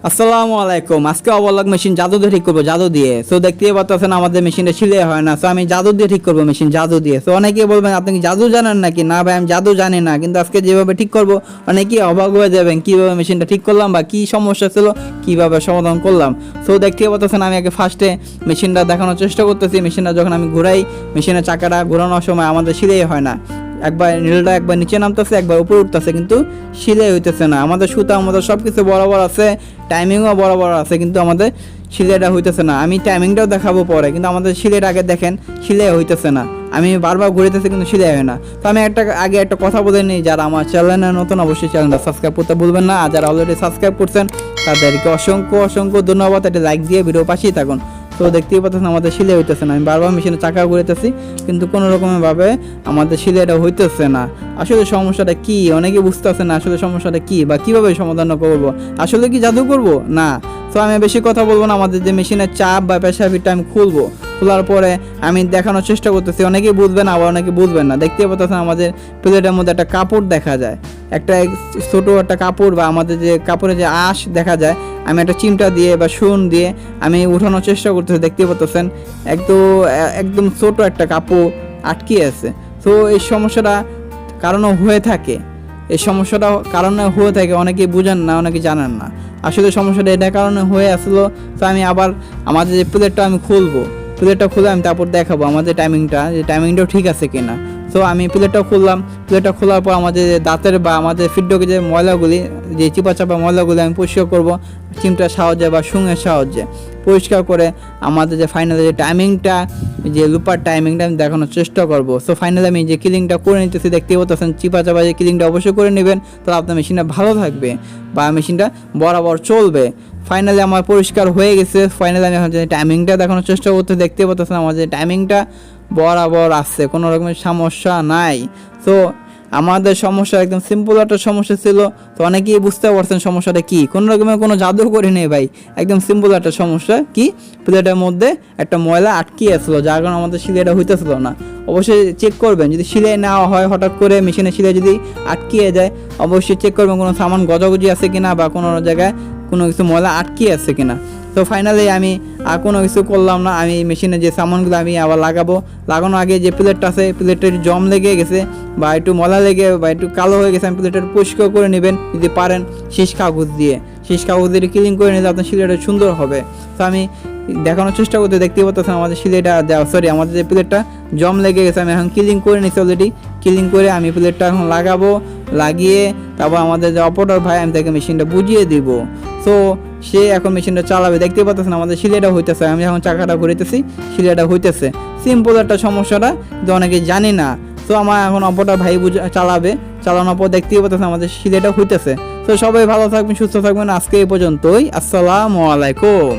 আসসালামু আলাইকুম। আজকে ওভারলক মেশিন জাদু দিয়ে ঠিক করবো, জাদু দিয়ে। সো দেখতেই পাচ্ছেন আমাদের মেশিনটা সিলাই হয় না, সো আমি জাদু দিয়ে ঠিক করবো, মেশিন জাদু দিয়ে। সো অনেকে বলবেন আপনি কি জাদু জানেন নাকি? না ভাই, আমি জাদু জানি না, কিন্তু আজকে যেভাবে ঠিক করবো অনেকেই অবাক হয়ে যাবেন কীভাবে মেশিনটা ঠিক করলাম বা কী সমস্যা ছিল, কীভাবে সমাধান করলাম। সো দেখতেই পাচ্ছেন আমি আগে ফার্স্টে মেশিনটা দেখানোর চেষ্টা করতেছি। মেশিনটা যখন আমি ঘুরাই, মেশিনের চাকাটা ঘোরানোর সময় আমাদের সিলাই হয় না, একবার নীলটা একবার নিচে নামতেছে, একবার উপরে উঠতেছে, কিন্তু সিলাই হইতেছে না। আমাদের সুতা আমাদের সব কিছু বরাবর আছে, টাইমিংও বরাবর আছে, কিন্তু আমাদের সিলাইটা হইতেছে না। আমি টাইমিংটাও দেখাবো পরে, কিন্তু আমাদের সিলাইটা আগে দেখেন, সিলাই হইতেছে না। আমি বারবার ঘুরেতেছি কিন্তু সিলাই হয় না। তো আমি আগে একটা কথা বলে নিই, যারা আমার চ্যানেলে নতুন অবশ্যই চ্যানেলটা সাবস্ক্রাইব করতে ভুলবেন না, আর যারা অলরেডি সাবস্ক্রাইব করছেন তাদেরকে অসংখ্য ধন্যবাদ। একটা লাইক দিয়ে ভিডিও পাশেই থাকুন। তো দেখতেই পাচ্ছেন আমাদের সিলাই হইতেছে না। আমি বারবার মেশিনে চাকা ঘুরেতেছি, কিন্তু কোনো রকমভাবে আমাদের সিলাইটা হইতেছে না। আসলে সমস্যাটা কি অনেকে বুঝতে পারছে না, আসলে সমস্যাটা কি বা কীভাবে সমাধান করবো। আসলে কি জাদু করব না? তো আমি বেশি কথা বলবো না। আমাদের যে মেশিনের চাপ বা প্রেসার ফিটটা আমি খুলবো, খোলার পরে আমি দেখানোর চেষ্টা করতেছি। অনেকেই বুঝবেন, আবার অনেকে বুঝবেন না। দেখতে পাচ্ছেন আমাদের প্লেটের মধ্যে একটা কাপড় দেখা যায়, একটা ছোটো একটা কাপড় বা আমাদের যে কাপড়ের যে আঁশ দেখা যায়। আমি একটা চিমটা দিয়ে বা সুন দিয়ে আমি উঠানোর চেষ্টা করতেছি। দেখতে পাচ্ছেন একদম ছোটো একটা কাপড় আটকে আছে। তো এই সমস্যাটা কারণে হয়ে থাকে, অনেকেই বুঝেন না, অনেকে জানেন না। আসলে সমস্যাটা এটার কারণে হয়ে আসলো। তো আমি আবার আমাদের যে প্লেটটা আমি প্লেটটা খুলে আমি তারপর দেখাবো আমাদের টাইমিংটাও ঠিক আছে কিনা। তো আমি প্লেটটা খুললাম। প্লেটটা খোলার পর আমাদের দাঁতের বা আমাদের ফিডব্যাকে যে ময়লাগুলি, যে চিপা ময়লাগুলি আমি পরিষ্কার করবো চিমটার সাহায্যে বা সুঙের সাহায্যে। পরিষ্কার করে আমাদের যে ফাইনালি যে টাইমিংটা, যে লুপার টাইমিংটা আমি দেখানোর চেষ্টা করব। সো ফাইনালি আমি যে কিলিংটা করে নিতেছি, দেখতে পাচ্ছেন চিপা যে কিলিংটা অবশ্যই করে নেবেন, তাহলে আপনার মেশিনটা ভালো থাকবে বা মেশিনটা বরাবর চলবে। ফাইনালি আমার পরিষ্কার হয়ে গেছে। ফাইনালি আমি যে টাইমিংটা দেখানোর চেষ্টা করতে, দেখতে পাচ্ছেন আমার যে টাইমিংটা বরাবর আসছে, কোনো রকমের সমস্যা নাই। তো আমাদের সমস্যা একদম সিম্পল একটা সমস্যা ছিল। তো অনেকেই বুঝতে পারছেন সমস্যাটা কি। কোনো রকমের কোনো জাদু করি নেই ভাই, একদম সিম্পল একটা সমস্যা। কি প্লেটের মধ্যে একটা ময়লা আটকে আসলো, যার কারণে আমাদের সিলাইটা হইতেছিল না। অবশ্যই চেক করবেন, যদি সিলাই না হয় হঠাৎ করে মেশিনে সিলাই যদি আটকিয়ে যায়, অবশ্যই চেক করবেন কোনো সামান গজাগুজি আছে কিনা বা কোনো জায়গায় কোনো কিছু ময়লা আটকে আছে কিনা। তো ফাইনালি আমি আর কোনো কিছু করলাম না। আমি মেশিনে যে সামানগুলো আমি আবার লাগানোর আগে যে প্লেটটা আছে, প্লেটের জম লেগে গেছে বা একটু ময়লা লেগে বা একটু কালো হয়ে গেছে, আমি প্লেটের পরিষ্কার করে নেবেন যদি পারেন শীষ কাগজ দিয়ে ক্লিন করে নিলে আপনার সিলাইটা সুন্দর হবে। তো আমি দেখানোর চেষ্টা করতে, দেখতে পাচ্ছেন আমাদের সিলাইটা আমাদের যে প্লেটটা জম লেগে গেছে, আমি এখন ক্লিন করে নিচ্ছি। অলরেডি ক্লিন করে আমি প্লেটটা এখন লাগিয়ে তারপর আমাদের যে অপারেটর ভাই, আমি তাকে মেশিনটা বুঝিয়ে দিব। সো সে এখন মেশিনটা চালাবে। দেখতে পাচ্ছেন আমাদের সিলাইটা হইতেছে, আমি এখন চাকাটা ঘুরেতেছি, সিলাইটা হইতেছে। সিম্পল একটা সমস্যাটা, কিন্তু অনেকে জানি না। তো আমার এখন অপারেটর ভাই চালানোর পর দেখতেই পাচ্ছেন আমাদের সিলাইটা হইতেছে। তো সবাই ভালো থাকবেন, সুস্থ থাকবেন। আজকে এই পর্যন্তই। আসসালামু আলাইকুম।